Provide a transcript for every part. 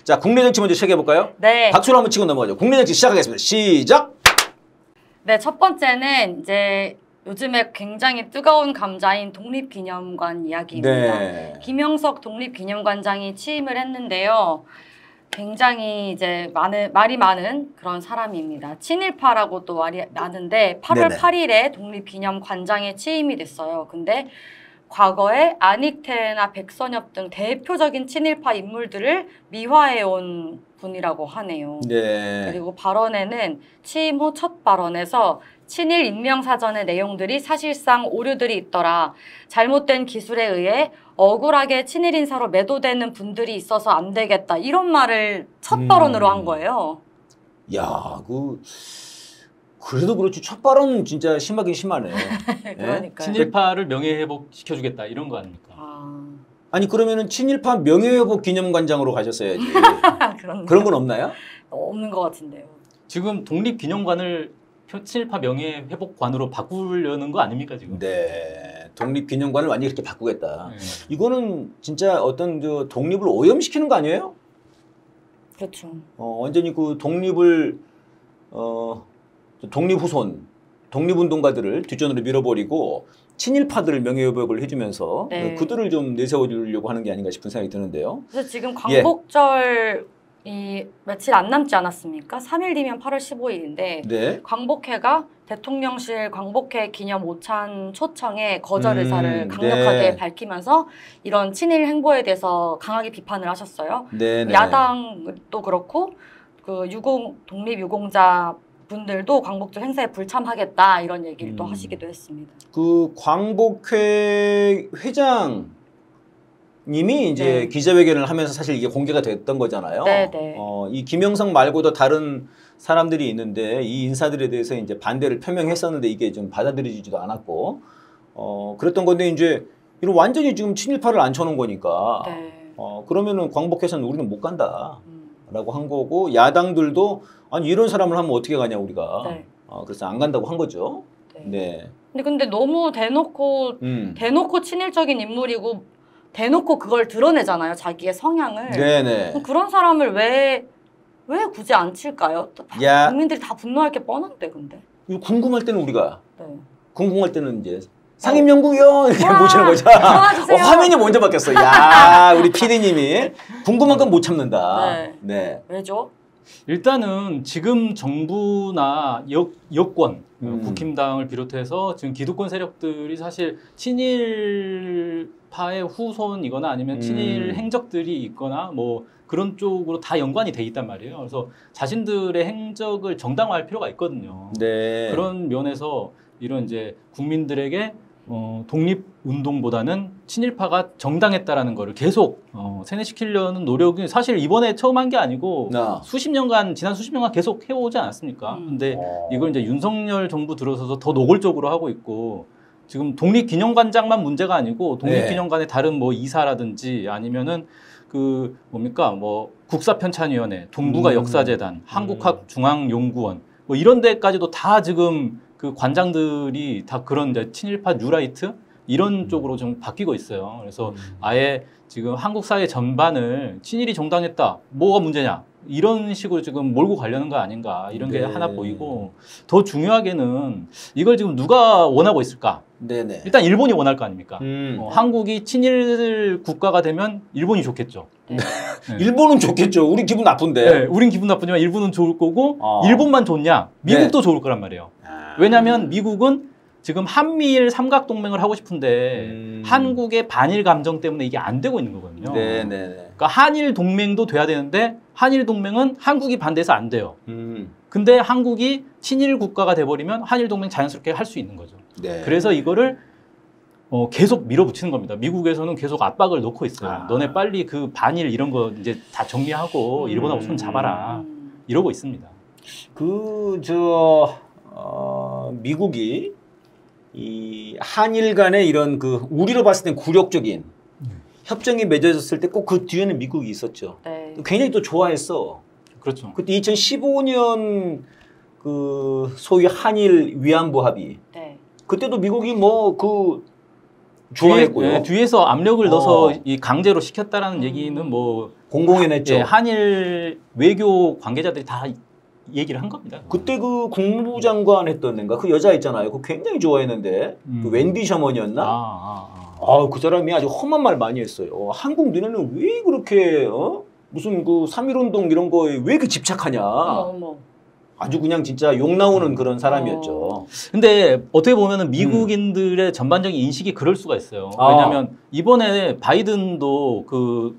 자, 국내 정치 먼저 시작해 볼까요? 네. 박수로 한번 치고 넘어가죠. 국내 정치 시작하겠습니다. 시작. 네, 첫 번째는 이제 요즘에 굉장히 뜨거운 감자인 독립기념관 이야기입니다. 네. 김영석 독립기념관장이 취임을 했는데요. 굉장히 이제 말이 많은 그런 사람입니다. 친일파라고 또 말이 많은데 8월 네네. 8일에 독립기념관장에 취임이 됐어요. 근데 과거에 안익태나 백선엽 등 대표적인 친일파 인물들을 미화해온 분이라고 하네요. 네. 그리고 발언에는 취임 후 첫 발언에서 친일 인명사전의 내용들이 사실상 오류들이 있더라. 잘못된 기술에 의해 억울하게 친일 인사로 매도되는 분들이 있어서 안 되겠다. 이런 말을 첫 발언으로 한 거예요. 야, 그래도 그렇지 첫 발언은 진짜 심하긴 심하네. 그러니까 친일파를 명예회복 시켜주겠다 이런 거 아닙니까? 아니 그러면은 친일파 명예회복 기념관장으로 가셨어야지. 그런 건 없나요? 없는 것 같은데요. 지금 독립기념관을 친일파 명예회복관으로 바꾸려는 거 아닙니까 지금? 네, 독립기념관을 완전히 이렇게 바꾸겠다. 네. 이거는 진짜 어떤 독립을 오염시키는 거 아니에요? 그렇죠. 완전히 그 독립을 독립후손, 독립운동가들을 뒷전으로 밀어버리고 친일파들을 명예회복을 해주면서 네. 그들을 좀 내세워주려고 하는 게 아닌가 싶은 생각이 드는데요. 그래서 지금 광복절 며칠 안 남지 않았습니까? 3일 뒤면 8월 15일인데 네. 광복회가 대통령실 광복회 기념 오찬 초청에 거절 의사를 강력하게 네. 밝히면서 이런 친일 행보에 대해서 강하게 비판을 하셨어요. 네, 네. 야당도 그렇고 그 독립유공자 분들도 광복절 행사에 불참하겠다 이런 얘기를 또 하시기도 했습니다. 그 광복회 회장님이 이제 네. 기자회견을 하면서 사실 이게 공개가 됐던 거잖아요. 네네. 이 김영석 말고도 다른 사람들이 있는데 이 인사들에 대해서 이제 반대를 표명했었는데 이게 좀 받아들여지지도 않았고, 그랬던 건데 이제 이런 완전히 지금 친일파를 앉혀놓은 거니까, 네. 그러면은 광복회에서는 우리는 못 간다. 라고 한 거고, 야당들도 아니 이런 사람을 하면 어떻게 가냐 우리가. 네. 그래서 안 간다고 한 거죠. 네. 네. 근데 너무 대놓고 친일적인 인물이고 대놓고 그걸 드러내잖아요. 자기의 성향을. 네네. 그런 사람을 왜 굳이 안 칠까요? 야. 국민들이 다 분노할 게 뻔한데 근데. 이거 궁금할 때는 우리가 네. 궁금할 때는 이제 상임연구위원 이렇게 모시는 거죠. 들어와주세요. 화면이 먼저 바뀌었어. 야, 우리 PD님이 궁금한 건 못 참는다. 네. 네. 왜죠? 일단은 지금 정부나 여권, 국힘당을 비롯해서 지금 기득권 세력들이 사실 친일파의 후손이거나 아니면 친일 행적들이 있거나 뭐 그런 쪽으로 다 연관이 돼 있단 말이에요. 그래서 자신들의 행적을 정당화할 필요가 있거든요. 네. 그런 면에서 이런 이제 국민들에게 독립운동보다는 친일파가 정당했다라는 거를 계속 세뇌시키려는 노력이 사실 이번에 처음 한 게 아니고 지난 수십 년간 계속 해오지 않았습니까? 근데 이걸 이제 윤석열 정부 들어서서 더 노골적으로 하고 있고 지금 독립기념관장만 문제가 아니고 독립기념관의 다른 뭐 이사라든지 아니면은 그 뭡니까 국사편찬위원회, 동북아 역사재단, 한국학중앙연구원 뭐 이런 데까지도 다 지금 그 관장들이 다 그런 이제 친일파 뉴라이트 이런 쪽으로 좀 바뀌고 있어요. 그래서 아예 지금 한국 사회 전반을 친일이 정당했다. 뭐가 문제냐? 이런 식으로 지금 몰고 가려는 거 아닌가 이런 게 하나 보이고 더 중요하게는 이걸 지금 누가 원하고 있을까? 네네. 일단 일본이 원할 거 아닙니까? 한국이 친일 국가가 되면 일본이 좋겠죠. 네. 일본은 좋겠죠. 우리 기분 나쁜데. 네, 우린 기분 나쁘지만 일본은 좋을 거고 일본만 좋냐? 미국도 좋을 거란 말이에요. 왜냐하면 미국은 지금 한미일 삼각동맹을 하고 싶은데 한국의 반일 감정 때문에 이게 안 되고 있는 거거든요. 네네네. 그러니까 한일 동맹도 돼야 되는데 한일 동맹은 한국이 반대해서 안 돼요. 근데 한국이 친일 국가가 돼버리면 한일 동맹 자연스럽게 할 수 있는 거죠. 네. 그래서 이거를 계속 밀어붙이는 겁니다. 미국에서는 계속 압박을 놓고 있어요. 너네 빨리 그 반일 이런 거 이제 다 정리하고 일본하고 손 잡아라. 이러고 있습니다. 미국이 이 한일 간의 이런 그 우리로 봤을 땐 굴욕적인 협정이 맺어졌을 때 꼭 그 뒤에는 미국이 있었죠. 네. 굉장히 또 좋아했어. 그렇죠. 그때 2015년 그 소위 한일 위안부 합의. 네. 그때도 미국이 좋아했고요. 뒤에서 압력을 넣어서 이 강제로 시켰다라는 얘기는 뭐 공공연했죠. 예, 한일 외교 관계자들이 다 얘기를 한 겁니다. 그때 그 국무부 장관 했던 애인가 그 여자 있잖아요. 그 굉장히 좋아했는데 그 웬디 셔먼이었나? 그 사람이 아주 험한 말 많이 했어요. 한국 너네는 왜 그렇게 무슨 그 3.1운동 이런 거에 왜 이렇게 집착하냐. 아주 그냥 진짜 욕 나오는 그런 사람이었죠. 근데 어떻게 보면은 미국인들의 전반적인 인식이 그럴 수가 있어요. 왜냐하면 이번에 바이든도 그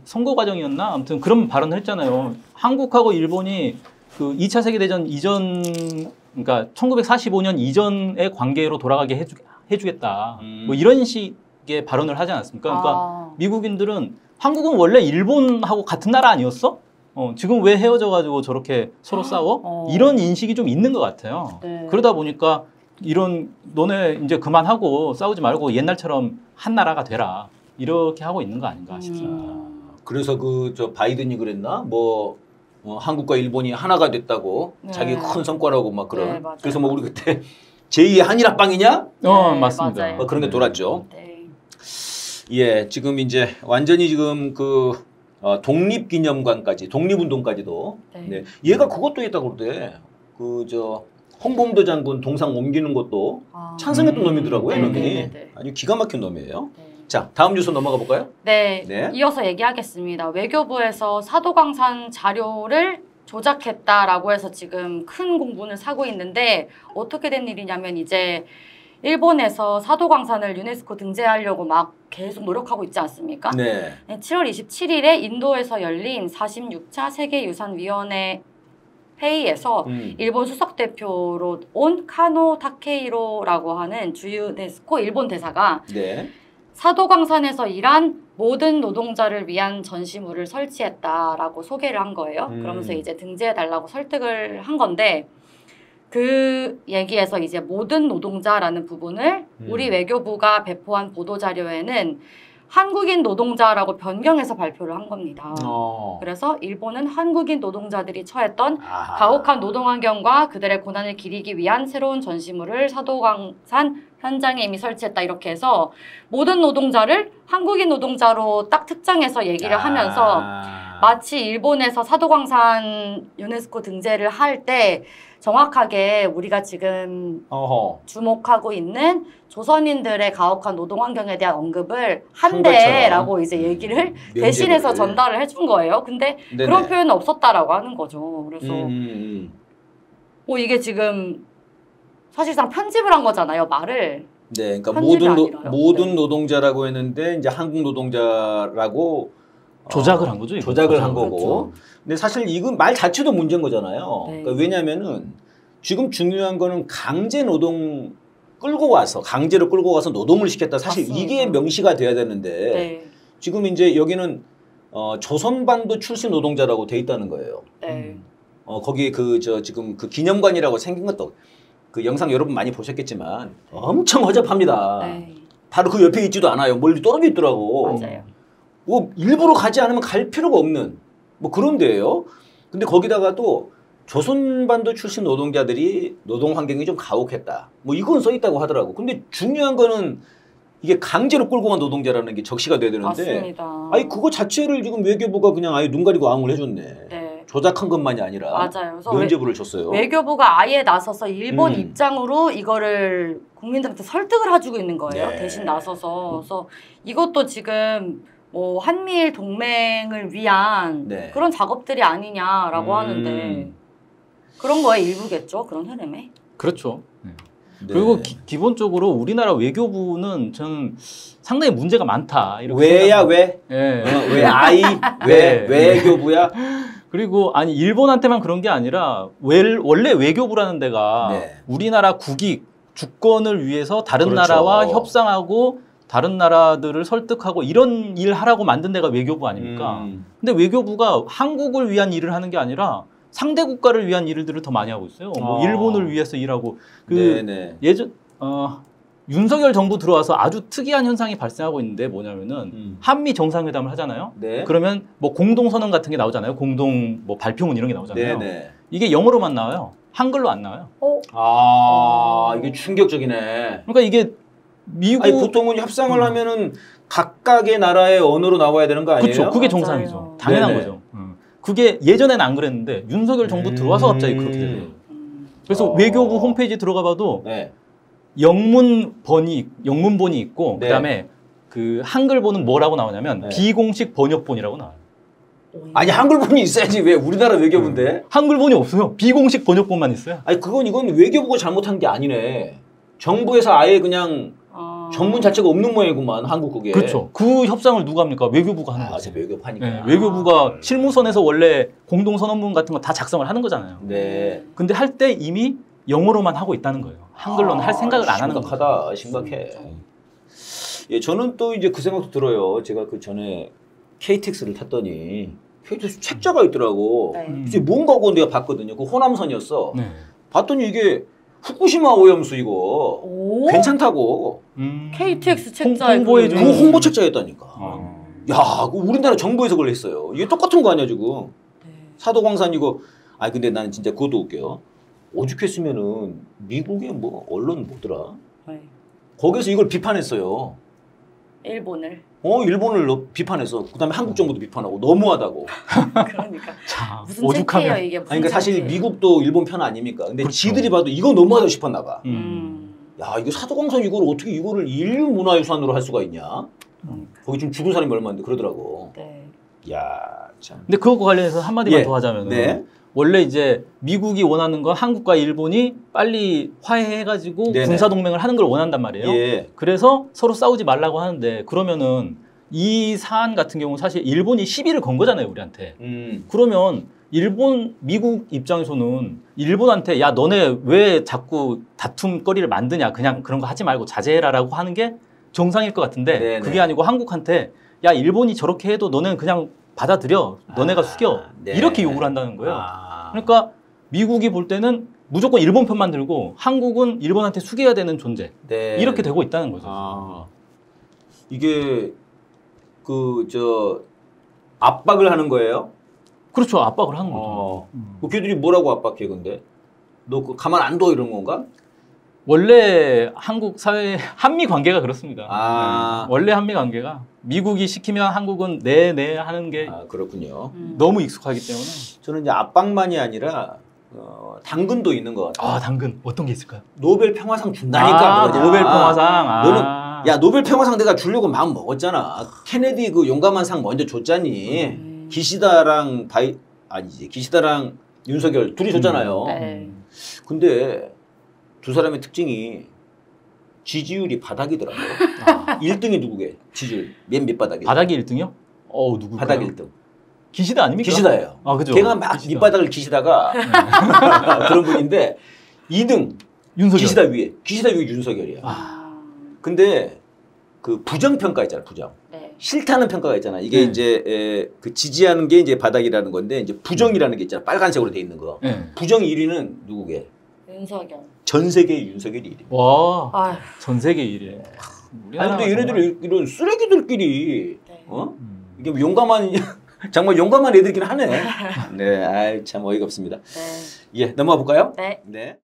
선거 과정이었나? 아무튼 그런 발언을 했잖아요. 한국하고 일본이 그 2차 세계대전 이전, 그러니까 1945년 이전의 관계로 돌아가게 해주겠다. 뭐 이런 식의 발언을 하지 않았습니까? 그러니까 미국인들은 한국은 원래 일본하고 같은 나라 아니었어? 지금 왜 헤어져가지고 저렇게 서로 싸워? 이런 인식이 좀 있는 것 같아요. 네. 그러다 보니까 이런 너네 이제 그만하고 싸우지 말고 옛날처럼 한 나라가 되라. 이렇게 하고 있는 거 아닌가 싶습니다. 그래서 그 저 바이든이 그랬나? 뭐 한국과 일본이 하나가 됐다고 자기 큰 성과라고 막 그런. 그래서 뭐 우리 그때 제2의 한일 합방이냐? 맞습니다. 그런 게 돌았죠. 네. 예, 지금 이제 완전히 지금 그 독립기념관까지, 독립운동까지도. 네. 얘가 그것도 했다고 그러대. 그 저 홍범도 장군 동상 옮기는 것도 찬성했던 놈이더라고요, 놈이. 아주 기가 막힌 놈이에요. 자, 다음 뉴스 넘어가 볼까요? 네, 이어서 얘기하겠습니다. 외교부에서 사도광산 자료를 조작했다라고 해서 지금 큰 공분을 사고 있는데 어떻게 된 일이냐면 이제 일본에서 사도광산을 유네스코 등재하려고 막 계속 노력하고 있지 않습니까? 네. 7월 27일에 인도에서 열린 46차 세계유산위원회 회의에서 일본 수석대표로 온 카노 타케이로라고 하는 주 유네스코 일본 대사가 사도광산에서 일한 모든 노동자를 위한 전시물을 설치했다라고 소개를 한 거예요. 그러면서 이제 등재해달라고 설득을 한 건데 그 얘기에서 이제 모든 노동자라는 부분을 우리 외교부가 배포한 보도자료에는 한국인 노동자라고 변경해서 발표를 한 겁니다. 그래서 일본은 한국인 노동자들이 처했던 가혹한 노동환경과 그들의 고난을 기리기 위한 새로운 전시물을 사도광산 현장에 이미 설치했다 이렇게 해서 모든 노동자를 한국인 노동자로 딱 특정해서 얘기를 하면서 마치 일본에서 사도광산 유네스코 등재를 할 때 정확하게 우리가 지금 주목하고 있는 조선인들의 가혹한 노동 환경에 대한 언급을 한대라고 이제 얘기를 대신해서 전달을 해준 거예요. 근데 그런 표현은 없었다라고 하는 거죠. 그래서 이게 지금 사실상 편집을 한 거잖아요, 말을. 네, 그러니까 모든 노동자라고 했는데 이제 한국 노동자라고 조작을 한 거죠. 조작을 한 거고. 그렇죠. 근데 사실 이건 말 자체도 문제인 거잖아요. 그러니까 왜냐면은 지금 중요한 거는 강제 노동 강제로 끌고 가서 노동을 시켰다. 사실 맞습니다. 이게 명시가 돼야 되는데 지금 이제 여기는 조선반도 출신 노동자라고 돼 있다는 거예요. 거기 지금 그 기념관이라고 생긴 것도 그 영상 여러분 많이 보셨겠지만 엄청 허접합니다. 바로 그 옆에 있지도 않아요. 멀리 떨어져 있더라고. 맞아요. 뭐 일부러 가지 않으면 갈 필요가 없는 뭐 그런 데예요. 근데 거기다가 또 조선반도 출신 노동자들이 노동 환경이 좀 가혹했다. 뭐 이건 써 있다고 하더라고. 근데 중요한 거는 이게 강제로 끌고 간 노동자라는 게 적시가 돼야 되는데 맞습니다. 아니 그거 자체를 지금 외교부가 그냥 아예 눈 가리고 앙을 해줬네. 조작한 것만이 아니라 맞아요. 그래서 면죄부를 줬어요. 외교부가 아예 나서서 일본 입장으로 이거를 국민들한테 설득을 해주고 있는 거예요. 대신 나서서. 그래서 이것도 지금 뭐 한미일 동맹을 위한 그런 작업들이 아니냐라고 하는데 그런 거의 일부겠죠. 그런 흐름에. 그렇죠. 그리고 기본적으로 우리나라 외교부는 저는 상당히 문제가 많다. 왜야 왜? 왜 아이? 왜 외교부야? 그리고 아니 일본한테만 그런 게 아니라 원래 외교부라는 데가 우리나라 국익, 주권을 위해서 다른 나라와 협상하고 다른 나라들을 설득하고 이런 일 하라고 만든 데가 외교부 아닙니까? 근데 외교부가 한국을 위한 일을 하는 게 아니라 상대 국가를 위한 일들을 더 많이 하고 있어요. 뭐 일본을 위해서 일하고 예전 윤석열 정부 들어와서 아주 특이한 현상이 발생하고 있는데 뭐냐면은 한미 정상회담을 하잖아요. 그러면 뭐 공동선언 같은 게 나오잖아요. 공동 뭐 발표문 이런 게 나오잖아요. 이게 영어로만 나와요. 한글로 안 나와요. 이게 충격적이네. 그러니까 이게 미국 보통은 협상을 하면은 각각의 나라의 언어로 나와야 되는 거 아니에요? 그렇죠. 그게 맞아요. 정상이죠. 당연한 네네. 거죠. 그게 예전에는 안 그랬는데 윤석열 정부 들어와서 갑자기 그렇게 돼요. 그래서 외교부 홈페이지 들어가 봐도 네. 영문본이 있고 네. 그다음에 그 한글본은 뭐라고 나오냐면 네. 비공식 번역본이라고 나와요. 아니 한글본이 있어야지 왜 우리나라 외교부인데? 한글본이 없어요. 비공식 번역본만 있어요. 아니 이건 외교부가 잘못한 게 아니네. 정부에서 아예 그냥 전문 자체가 없는 모양이구만 한국국에. 그렇죠. 그 협상을 누가 합니까? 외교부가 하는 거죠. 외교부 하니까. 네, 외교부가 실무선에서 원래 공동선언문 같은 거 다 작성을 하는 거잖아요. 네. 근데 할 때 이미 영어로만 하고 있다는 거예요. 한글로는 할 생각을 안 하는 거죠. 심각하다. 심각해. 예, 저는 또 이제 그 생각도 들어요. 제가 그 전에 KTX를 탔더니 KTX 책자가 있더라고. 네. 이제 뭔가고 내가 봤거든요. 그 호남선이었어. 네. 봤더니 이게 후쿠시마 오염수 이거 오? 괜찮다고. KTX 책자에 홍보해 그 주는 홍보 책자였다니까. 어. 야, 그 우리나라 정부에서 그걸 했어요. 이게 똑같은 거 아니야 지금? 네. 사도광산 이거. 아니 근데 나는 진짜 그것도 웃겨요. 오죽했으면은 미국의 뭐 언론 뭐더라? 네. 거기서 이걸 비판했어요. 일본을. 일본을 비판해서 그다음에 한국 정부도 비판하고 너무하다고. 그러니까 자, 무슨 오죽하면. 책이에요 이게? 무슨 아니, 그러니까 사실 책이에요? 미국도 일본 편 아닙니까? 근데 그렇죠. 지들이 봐도 이거 너무하다 싶었나 봐. 야, 이거 사도광산 이걸 어떻게 이거를 인류 문화유산으로 할 수가 있냐? 거기 지금 죽은 사람이 얼마인데 그러더라고. 네. 야, 참. 근데 그거 관련해서 한마디만 예. 더 하자면 네. 원래 이제 미국이 원하는 건 한국과 일본이 빨리 화해해가지고 네네. 군사동맹을 하는 걸 원한단 말이에요. 예. 그래서 서로 싸우지 말라고 하는데 그러면은 이 사안 같은 경우는 사실 일본이 시비를 건 거잖아요, 우리한테. 그러면 미국 입장에서는 일본한테 야, 너네 왜 자꾸 다툼거리를 만드냐. 그냥 그런 거 하지 말고 자제해라라고 하는 게 정상일 것 같은데 네네. 그게 아니고 한국한테 야, 일본이 저렇게 해도 너네는 그냥 받아들여. 너네가 숙여. 네. 이렇게 요구를 한다는 거예요. 그러니까 미국이 볼 때는 무조건 일본 편만 들고 한국은 일본한테 숙여야 되는 존재. 네. 이렇게 되고 있다는 거죠. 이게 압박을 하는 거예요? 그렇죠. 압박을 하는 거죠. 그 걔들이 뭐라고 압박해 근데? 너 그 가만 안 둬 이런 건가? 원래 한국 사회 한미 관계가 그렇습니다. 아. 원래 한미 관계가 미국이 시키면 한국은 네 하는 게 그렇군요. 너무 익숙하기 때문에. 저는 이제 압박만이 아니라 당근도 있는 것 같아요. 당근 어떤 게 있을까요? 노벨 평화상 준다니까. 뭐냐. 노벨 평화상. 너는 야 노벨 평화상 내가 주려고 마음 먹었잖아. 케네디 그 용감한 상 먼저 줬잖니. 기시다랑 기시다랑 윤석열 둘이 줬잖아요. 네. 근데 두 사람의 특징이 지지율이 바닥이더라고요. 1등이 누구게? 지지율 맨 밑바닥에. 바닥이 1등이요? 누구일까요? 바닥 1등. 기시다 아닙니까? 기시다예요. 그죠. 걔가 막 기시다. 밑바닥을 기시다가 그런 분인데 2등 윤석열. 기시다 위에 윤석열이야. 근데 그 부정평가 있잖아, 부정. 네. 싫다는 평가가 있잖아. 이게 이제 그 지지하는 게 이제 바닥이라는 건데 이제 부정이라는 게 있잖아. 빨간색으로 돼 있는 거. 네. 부정 1위는 누구게? 윤석열. 전 세계의 윤석열이 1위. 와, 아휴. 전 세계 1위. 아니 근데 얘네들 이런 쓰레기들끼리 네. 이게 뭐 용감한 정말 용감한 애들이긴 하네. 네, 아이 참 어이가 없습니다. 네. 예, 넘어가 볼까요? 네. 네.